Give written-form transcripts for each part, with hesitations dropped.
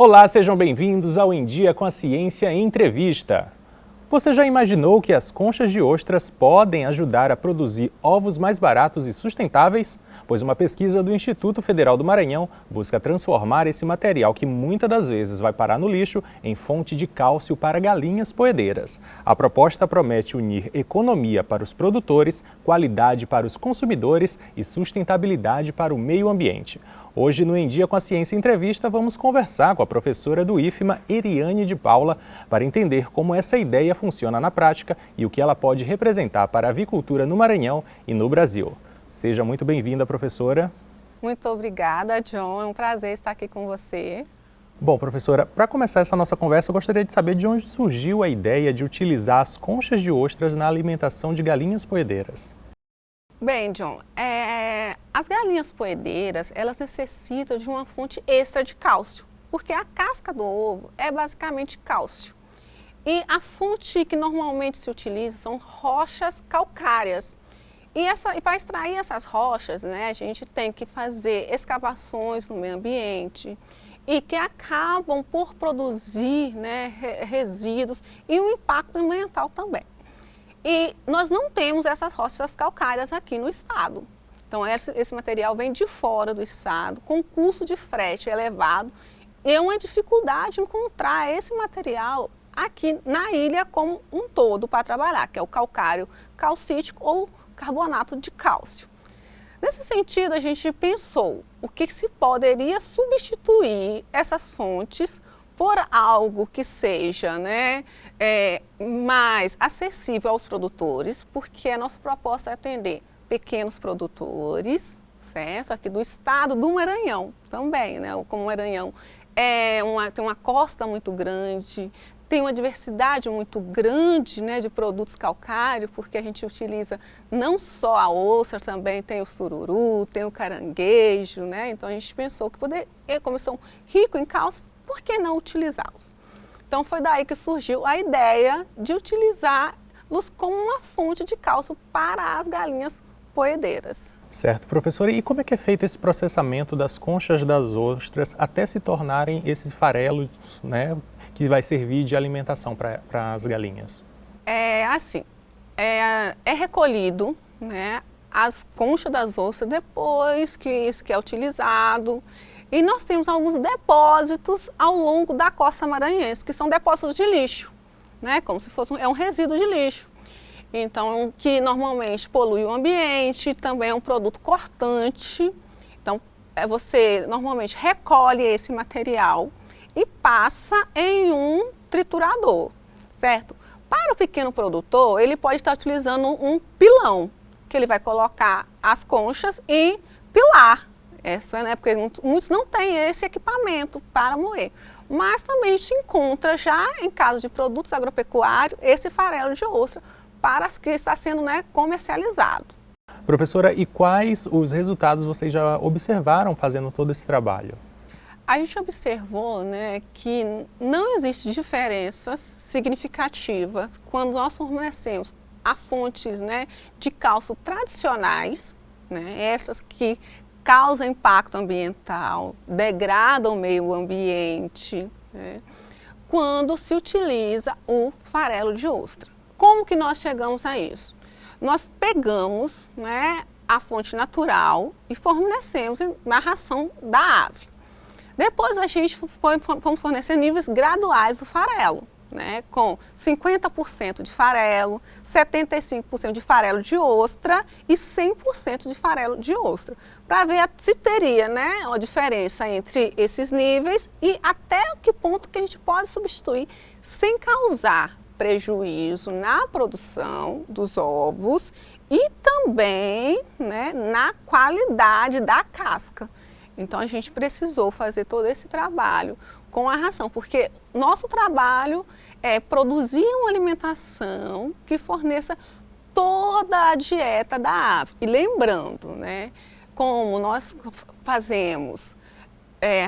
Olá, sejam bem-vindos ao Em Dia com a Ciência em Entrevista. Você já imaginou que as conchas de ostras podem ajudar a produzir ovos mais baratos e sustentáveis? Pois uma pesquisa do Instituto Federal do Maranhão busca transformar esse material que muitas das vezes vai parar no lixo em fonte de cálcio para galinhas poedeiras. A proposta promete unir economia para os produtores, qualidade para os consumidores e sustentabilidade para o meio ambiente. Hoje, no Em Dia com a Ciência Entrevista, vamos conversar com a professora do IFMA, Eriane de Paula, para entender como essa ideia funciona na prática e o que ela pode representar para a avicultura no Maranhão e no Brasil. Seja muito bem-vinda, professora. Muito obrigada, John. É um prazer estar aqui com você. Bom, professora, para começar essa nossa conversa, eu gostaria de saber de onde surgiu a ideia de utilizar as conchas de ostras na alimentação de galinhas poedeiras. Bem, John, as galinhas poedeiras, elas necessitam de uma fonte extra de cálcio, porque a casca do ovo é basicamente cálcio. E a fonte que normalmente se utiliza são rochas calcárias. E para extrair essas rochas, né, a gente tem que fazer escavações no meio ambiente e que acabam por produzir, né, resíduos e um impacto ambiental também. E nós não temos essas rochas calcárias aqui no estado. Então esse material vem de fora do estado, com custo de frete elevado, e é uma dificuldade encontrar esse material aqui na ilha como um todo para trabalhar, que é o calcário calcítico ou carbonato de cálcio. Nesse sentido, a gente pensou o que se poderia substituir essas fontes por algo que seja, né, mais acessível aos produtores, porque a nossa proposta é atender pequenos produtores, certo? Aqui do estado do Maranhão também, né? Como o Maranhão tem uma costa muito grande, tem uma diversidade muito grande, né, de produtos calcários, porque a gente utiliza não só a ostra, também tem o sururu, tem o caranguejo, né? Então a gente pensou que como são ricos em cálcio, por que não utilizá-los? Então foi daí que surgiu a ideia de utilizá-los como uma fonte de cálcio para as galinhas poedeiras. Certo, professora. E como é que é feito esse processamento das conchas das ostras até se tornarem esses farelos, né, que vai servir de alimentação para as galinhas? É recolhido, né, as conchas das ostras depois que isso é utilizado. E nós temos alguns depósitos ao longo da costa maranhense, que são depósitos de lixo, né? Como se fosse um resíduo de lixo. Então, que normalmente polui o ambiente, também é um produto cortante. Então, você normalmente recolhe esse material e passa em um triturador, certo? Para o pequeno produtor, ele pode estar utilizando um pilão, que ele vai colocar as conchas e pilar. Né, porque muitos não têm esse equipamento para moer. Mas também a gente encontra já em casos de produtos agropecuários esse farelo de ostra para que está sendo, né, comercializado. Professora, e quais os resultados vocês já observaram fazendo todo esse trabalho? A gente observou, né, que não existe diferenças significativas quando nós fornecemos a fontes, né, de cálcio tradicionais, né, essas que causam impacto ambiental, degradam o meio ambiente, né, quando se utiliza o farelo de ostra. Como que nós chegamos a isso? Nós pegamos, né, a fonte natural e fornecemos na ração da ave. Depois a gente fomos fornecer níveis graduais do farelo, né, com 50% de farelo, 75% de farelo de ostra e 100% de farelo de ostra, para ver se teria, né, uma diferença entre esses níveis e até que ponto que a gente pode substituir sem causar prejuízo na produção dos ovos e também, né, na qualidade da casca. Então a gente precisou fazer todo esse trabalho com a ração, porque nosso trabalho é produzir uma alimentação que forneça toda a dieta da ave. E lembrando, né, como nós fazemos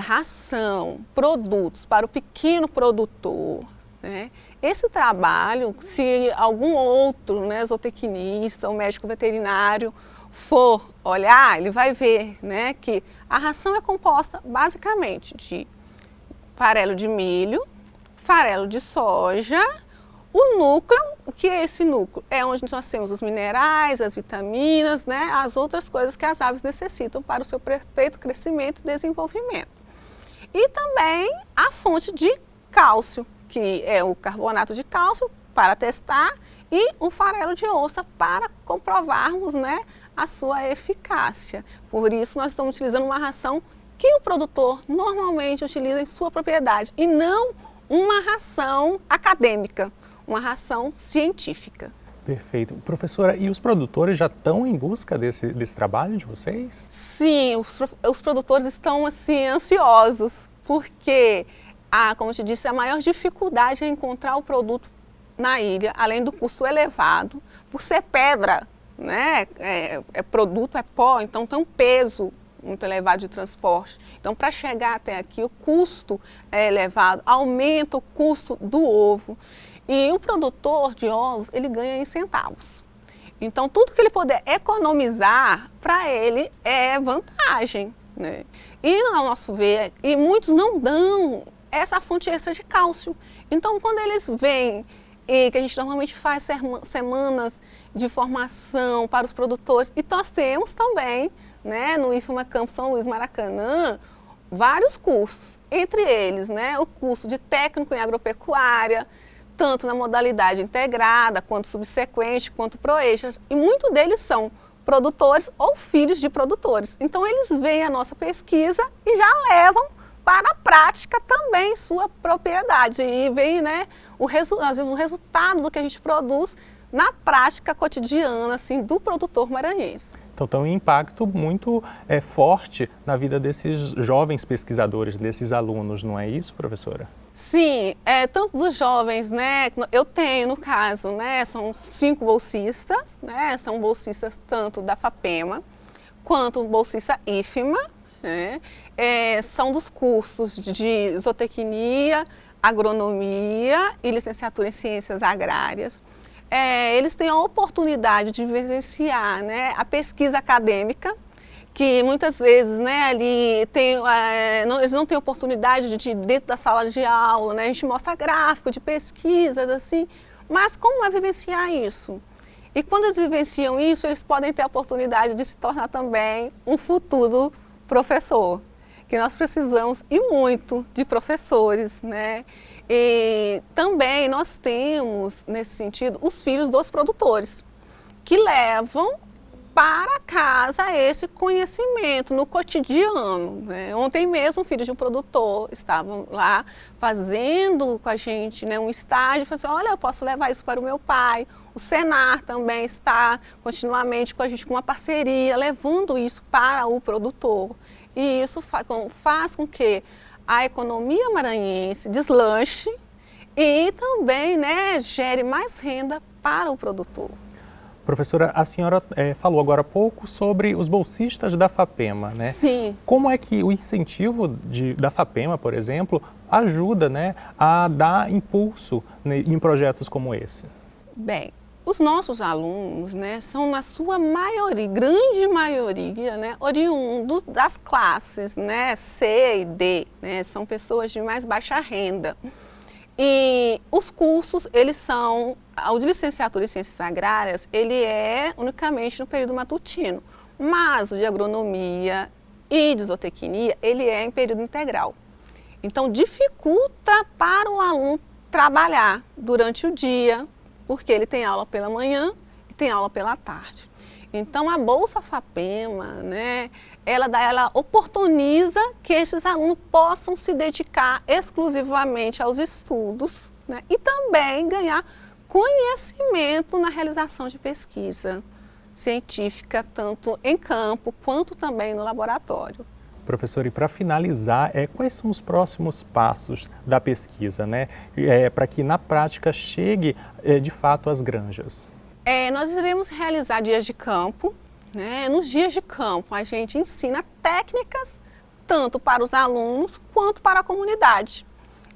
ração, produtos para o pequeno produtor, né, esse trabalho, se algum outro, né, zootecnista ou médico veterinário for olhar, ele vai ver, né, que a ração é composta basicamente de farelo de milho, farelo de soja, o núcleo. O que é esse núcleo? É onde nós temos os minerais, as vitaminas, né, as outras coisas que as aves necessitam para o seu perfeito crescimento e desenvolvimento. E também a fonte de cálcio, que é o carbonato de cálcio para testar e o farelo de ostra para comprovarmos, né, a sua eficácia. Por isso nós estamos utilizando uma ração que o produtor normalmente utiliza em sua propriedade e não uma ração acadêmica, uma ração científica. Perfeito. Professora, e os produtores já estão em busca desse trabalho de vocês? Sim, os produtores estão assim ansiosos, porque, como eu te disse, a maior dificuldade é encontrar o produto na ilha, além do custo elevado, por ser pedra, né? Produto, é pó, então tem um peso muito elevado de transporte. Então, para chegar até aqui, o custo é elevado, aumenta o custo do ovo. E o produtor de ovos, ele ganha em centavos. Então, tudo que ele puder economizar, para ele é vantagem, né? E, ao nosso ver, e muitos não dão essa fonte extra de cálcio. Então, quando eles veem, que a gente normalmente faz semanas de formação para os produtores, e nós temos também, né, no IFAMA Campo São Luís Maracanã, vários cursos, entre eles, né, o curso de técnico em agropecuária, tanto na modalidade integrada, quanto subsequente, quanto proexas, e muitos deles são produtores ou filhos de produtores. Então eles veem a nossa pesquisa e já levam para a prática também sua propriedade e veem, né, nós vemos o resultado do que a gente produz na prática cotidiana assim, do produtor maranhense. Então tem um impacto muito forte na vida desses jovens pesquisadores, desses alunos, não é isso, professora? Sim, tanto dos jovens, né, eu tenho no caso, né, são 5 bolsistas, né, são bolsistas tanto da FAPEMA quanto bolsista IFMA, né, são dos cursos de zootecnia, agronomia e licenciatura em ciências agrárias. Eles têm a oportunidade de vivenciar, né, a pesquisa acadêmica, que muitas vezes, né, ali eles não têm oportunidade de dentro da sala de aula, né, a gente mostra gráfico de pesquisas, assim, mas como é vivenciar isso? E quando eles vivenciam isso, eles podem ter a oportunidade de se tornar também um futuro professor, que nós precisamos e muito de professores, né? E também nós temos, nesse sentido, os filhos dos produtores, que levam para casa esse conhecimento no cotidiano, né? Ontem mesmo, filhos de um produtor estavam lá fazendo com a gente, né, um estágio, e falou assim, olha, eu posso levar isso para o meu pai. O Senar também está continuamente com a gente, com uma parceria, levando isso para o produtor. E isso faz com que a economia maranhense deslanche e também, né, gere mais renda para o produtor. Professora, a senhora falou agora há pouco sobre os bolsistas da FAPEMA, né? Sim. Como é que o incentivo da FAPEMA, por exemplo, ajuda, né, a dar impulso em projetos como esse? Bem, os nossos alunos, né, são na sua maioria, grande maioria, né, oriundos das classes, né, C e D, né, são pessoas de mais baixa renda. E os cursos, eles são, o de licenciatura em ciências agrárias, ele é unicamente no período matutino, mas o de agronomia e de zootecnia, ele é em período integral. Então dificulta para o aluno trabalhar durante o dia, porque ele tem aula pela manhã e tem aula pela tarde. Então a Bolsa FAPEMA, né, ela oportuniza que esses alunos possam se dedicar exclusivamente aos estudos, né, e também ganhar conhecimento na realização de pesquisa científica, tanto em campo quanto também no laboratório. Professor, e para finalizar, quais são os próximos passos da pesquisa, né, para que na prática chegue de fato às granjas? Nós iremos realizar dias de campo, né? Nos dias de campo a gente ensina técnicas tanto para os alunos quanto para a comunidade.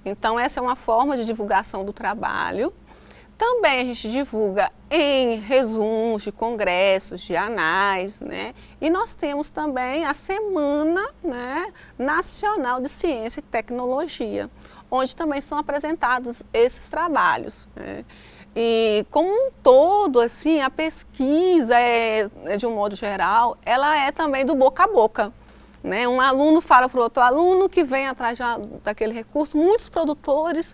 Então essa é uma forma de divulgação do trabalho. Também a gente divulga em resumos de congressos, de anais, né? E nós temos também a Semana, né, Nacional de Ciência e Tecnologia, onde também são apresentados esses trabalhos, né? E como um todo, assim, a pesquisa, de um modo geral, ela é também do boca a boca, né? Um aluno fala para o outro aluno que vem atrás daquele recurso. Muitos produtores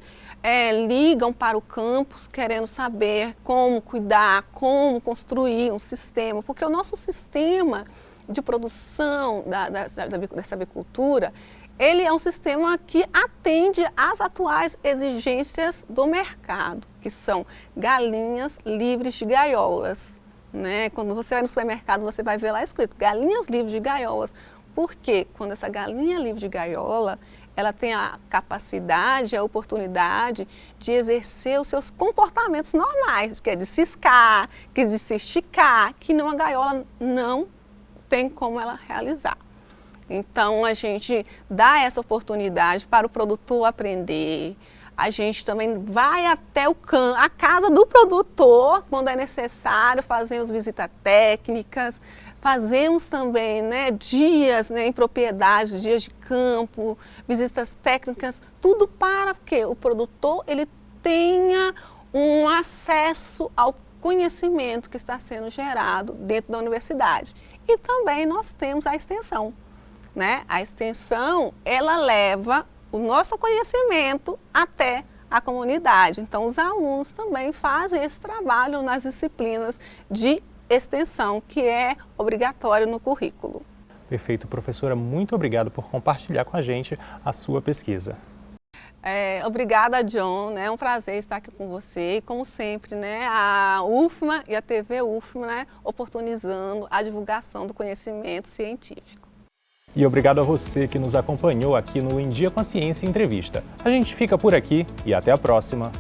ligam para o campus querendo saber como cuidar, como construir um sistema, porque o nosso sistema de produção dessa avicultura, ele é um sistema que atende às atuais exigências do mercado, que são galinhas livres de gaiolas, né? Quando você vai no supermercado, você vai ver lá escrito galinhas livres de gaiolas. Porque quando essa galinha livre de gaiola, ela tem a capacidade, a oportunidade de exercer os seus comportamentos normais, que é de ciscar, que é de se esticar, que numa gaiola não tem como ela realizar. Então a gente dá essa oportunidade para o produtor aprender. A gente também vai até a casa do produtor, quando é necessário, fazemos visitas técnicas, fazemos também, né, dias, né, em propriedade, dias de campo, visitas técnicas, tudo para que o produtor ele tenha um acesso ao conhecimento que está sendo gerado dentro da universidade. E também nós temos a extensão, né? A extensão, ela leva o nosso conhecimento até a comunidade. Então, os alunos também fazem esse trabalho nas disciplinas de extensão, que é obrigatório no currículo. Perfeito, professora. Muito obrigado por compartilhar com a gente a sua pesquisa. Obrigada, John. É um prazer estar aqui com você. E, como sempre, né, a UFMA e a TV UFMA, né, oportunizando a divulgação do conhecimento científico. E obrigado a você que nos acompanhou aqui no Em Dia com a Ciência Entrevista. A gente fica por aqui e até a próxima.